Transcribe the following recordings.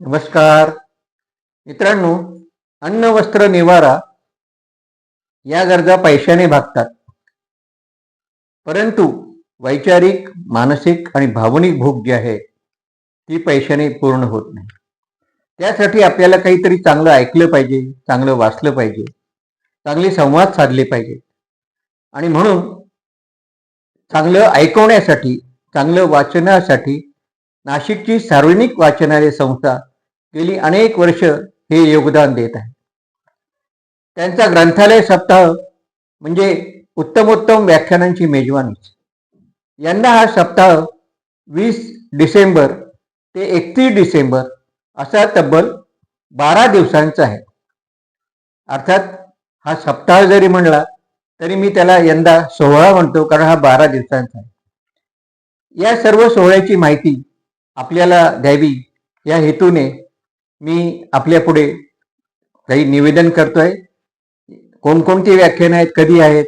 नमस्कार मित्रांनो. अन्न वस्त्र निवारा या गरजा पैशाने भागतात, परंतु वैचारिक मानसिक आणि भावनिक भूक जी आहे ती पैशाने पूर्ण होत नाही. त्यासाठी आपल्याला काहीतरी चांगलं ऐकलं पाहिजे, चांगलं वाचलं पाहिजे, चांगले संवाद साधले पाहिजे. आणि म्हणून चांगलं ऐकवण्यासाठी, चांगलं वाचनासाठी नाशिकची सार्वजनिक वाचनालय संस्था गेली अनेक वर्ष हे योगदान देत आहे. त्यांचा ग्रंथालय सप्ताह म्हणजे उत्तमोत्तम व्याख्यानांची मेजवानी. यंदा हा सप्ताह 20 डिसेंबर ते 31 डिसेंबर असा तब्बल 12 दिवसांचा आहे. अर्थात हा सप्ताह जरी म्हणला तरी मी त्याला यंदा सोहळा म्हणतो, कारण हा 12 दिवसांचा आहे. या सर्व सोहळ्याची माहिती आपल्याला द्यावी या हेतूने मी आपल्या पुढे काही निवेदन करतोय. कोणकोणती व्याख्यानं आहेत, कधी आहेत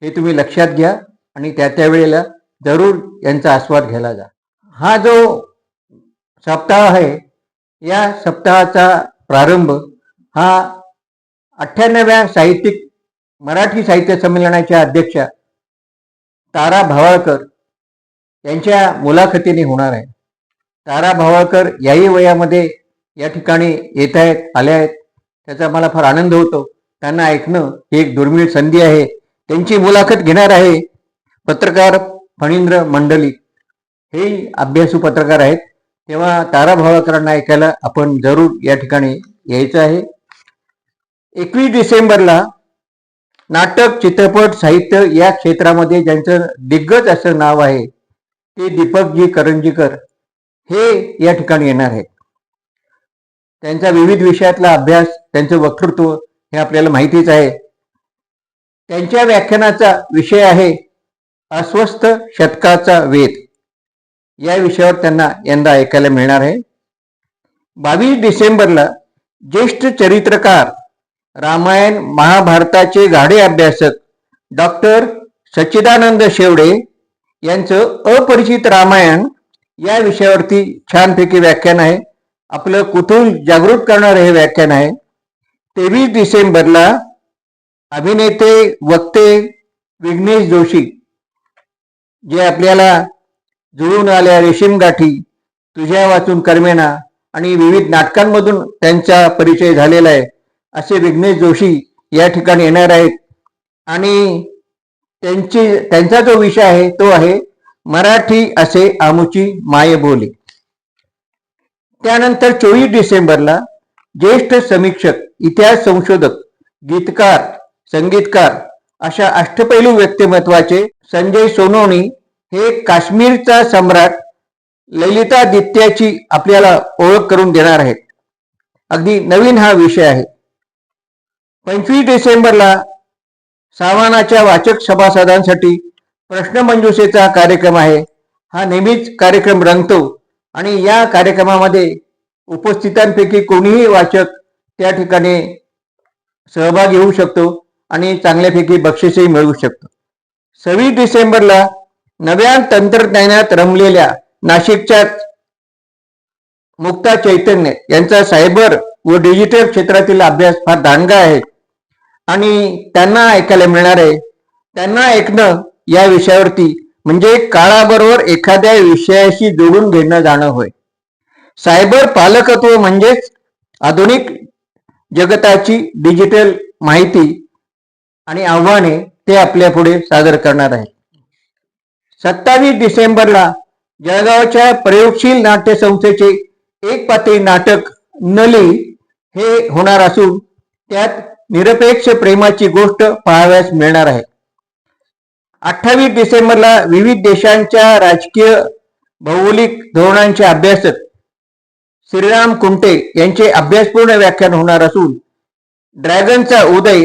हे तुम्ही लक्षात घ्या आणि त्या वेळेला जरूर यांचा आस्वाद घ्यायला जा. हा जो सप्ताह आहे, या सप्ताहाचा प्रारंभ हा 98व्या मराठी साहित्य संमेलनाच्या अध्यक्षा तारा भावाळकर यांच्या मुलाखतीने होणार आहे. तारा भावाळकर याही वयामध्ये या ठिकाणी येत आहेत, आल्या आहेत. त्याचा मला फार आनंद होतो. त्यांना ऐकणं ही एक दुर्मिळ संधी आहे. त्यांची मुलाखत घेणार आहे पत्रकार फणींद्र मंडलिक. हे अभ्यासू पत्रकार आहेत. तेव्हा तारा भावाळकरांना ऐकायला आपण जरूर या ठिकाणी यायचं आहे. 21 डिसेंबरला नाटक, चित्रपट, साहित्य या क्षेत्रामध्ये ज्यांचं दिग्गज असं नाव आहे ते दीपकजी करंजीकर हे या ठिकाणी येणार आहेत. त्यांचा विविध विषयातला अभ्यास, त्यांचं वक्तृत्व हे आपल्याला माहितीच आहे. त्यांच्या व्याख्यानाचा विषय आहे अस्वस्थ शतकाचा वेध. या विषयावर त्यांना यंदा ऐकायला मिळणार आहे. 22 डिसेंबरला ज्येष्ठ चरित्रकार, रामायण महाभारताचे गाढे अभ्यासक डॉक्टर सच्चिदानंद शेवडे यांचं अपरिचित रामायण या विषयावरती छानपैकी व्याख्यान आहे. आपलं कुतूहल जागृत करणारं हे व्याख्यान आहे. 23 डिसेंबरला अभिनेते, वक्ते विघ्नेश जोशी, जे आपल्याला जुळून आल्या रेशीम गाठी, तुझ्या वाचून कर्मेना आणि विविध नाटकांमधून त्यांचा परिचय झालेला आहे, असे विघ्नेश जोशी या ठिकाणी येणार आहेत. आणि त्यांचा जो विषय आहे तो आहे मराठी असे आमुची मायबोली. त्यानंतर 24 डिसेंबरला ज्येष्ठ समीक्षक, इतिहास संशोधक, गीतकार, संगीतकार अशा अष्टपैलू व्यक्तिमत्वाचे संजय सोनवणी हे काश्मीरचा सम्राट ललितादित्याची आपल्याला ओळख करून देणार आहेत. अगदी नवीन हा विषय आहे. 25 डिसेंबरला सामानाच्या वाचक सभासदांसाठी प्रश्नमंजुषेचा कार्यक्रम आहे. हा नेहमीच कार्यक्रम रंगतो आणि या कार्यक्रमामध्ये उपस्थितांपैकी कोणीही वाचक त्या ठिकाणी सहभागी होऊ शकतो आणि चांगल्यापैकी बक्षीसही मिळवू शकतो. 26 डिसेंबरला नव्या तंत्रज्ञानात रमलेल्या नाशिकच्या मुक्ता चैतन्य यांचा सायबर व डिजिटल क्षेत्रातील अभ्यास फार दांडगा आहे आणि त्यांना ऐकायला मिळणार आहे. त्यांना ऐकणं या विषयावरती म्हणजे काळाबरोबर एखाद्या विषयाशी जोडून घेणं जाणं होय. सायबर पालकत्व म्हणजेच आधुनिक जगताची डिजिटल माहिती आणि आव्हाने ते आपल्या पुढे सादर करणार आहे. 27 डिसेंबरला जळगावच्या प्रयोगशील नाट्य संस्थेचे एक पात्री नाटक नली हे होणार असून त्यात निरपेक्ष प्रेमाची गोष्ट पाहाव्यास मिळणार आहे. 28 डिसेंबरला विविध देशांच्या राजकीय भौगोलिक धोरणांचे अभ्यासक श्रीराम कुंटे यांचे अभ्यासपूर्ण व्याख्यान होणार असून ड्रॅगनचा उदय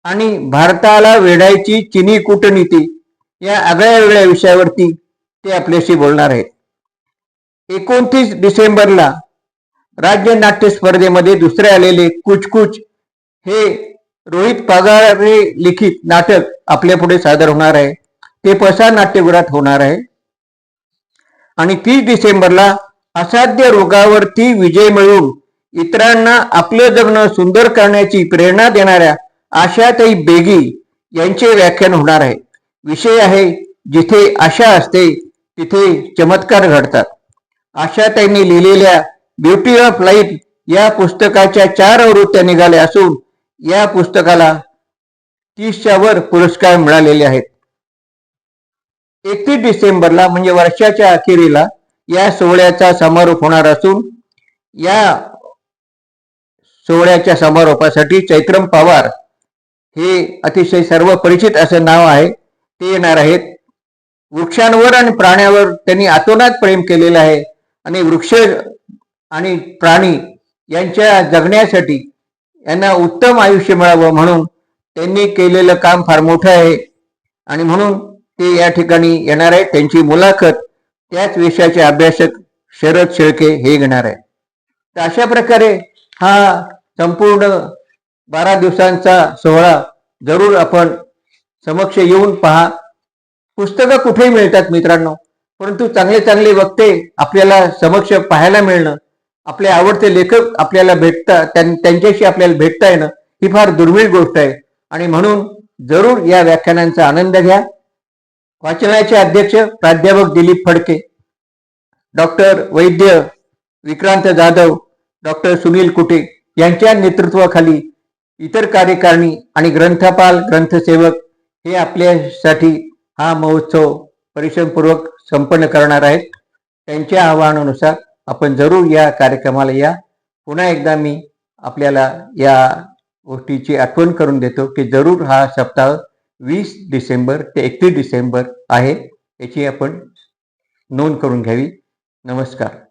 आणि भारताला वेढायची चिनी कूटनीती या आगळ्या वेगळ्या विषयावरती ते आपल्याशी बोलणार आहेत. 29 डिसेंबरला राज्य नाट्य स्पर्धेमध्ये दुसरे आलेले कुछ कुछ हे रोहित पगारे लिखित नाटक आपल्या पुढे सादर होणार आहे. ते पसार नाट्यगृहात होणार आहे. आणि 30 डिसेंबरला असाध्य रोगावरती विजय मिळवून इतरांना आपलं जगणं सुंदर करण्याची प्रेरणा देणाऱ्या आशाताई बेगी यांचे व्याख्यान होणार आहे. विषय आहे जिथे आशा असते तिथे चमत्कार घडतात. आशाताईंनी लिहिलेल्या ब्युटी ऑफ लाईफ या पुस्तकाच्या 4 आवृत्त्या निघाल्या असून या पुस्तकाला 30च्या वर पुरस्कार मिळालेले आहेत. 31 डिसेंबरला म्हणजे वर्षाच्या अखेरीला या सोहळ्याचा समारोप होणार असून या सोहळ्याच्या समारोपासाठी चैत्रम पवार हे अतिशय सर्व परिचित असं नाव आहे ते येणार आहेत. वृक्षांवर आणि प्राण्यावर त्यांनी अतोनात प्रेम केलेलं आहे आणि वृक्ष आणि प्राणी यांच्या जगण्यासाठी यांना उत्तम आयुष्य मिळावं म्हणून त्यांनी केलेलं काम फार मोठं आहे आणि म्हणून ते या ठिकाणी येणार आहे. त्यांची मुलाखत त्याच विषयाचे अभ्यासक शरद शेळके हे घेणार आहे. तर अशा प्रकारे हा संपूर्ण 12 दिवसांचा सोहळा जरूर आपण समक्ष येऊन पहा. पुस्तकं कुठेही मिळतात मित्रांनो, परंतु चांगले चांगले वक्ते आपल्याला समक्ष पाहायला मिळणं, आपले आवडते लेखक आपल्याला भेटतात, त्यांच्याशी आपल्याला भेटता येणं ही फार दुर्मिळ गोष्ट आहे आणि म्हणून जरूर या व्याख्यानांचा आनंद घ्या. वाचनाचे अध्यक्ष प्राध्यापक दिलीप फडके, डॉक्टर वैद्य विक्रांत जाधव, डॉक्टर सुनील कुटे यांच्या नेतृत्वाखाली इतर कार्यकारिणी आणि ग्रंथपाल ग्रंथसेवक हे आपल्यासाठी हा महोत्सव परिश्रमपूर्वक संपन्न करणार आहेत. त्यांच्या आवाहनानुसार आपण जरूर या कार्यक्रमाला या. पुन्हा एकदा मी आपल्याला या गोष्टीची आठवण करून देतो की जरूर हा सप्ताह 20 डिसेंबर ते 31 डिसेंबर आहे, याची आपण नोंद करून घ्यावी. नमस्कार.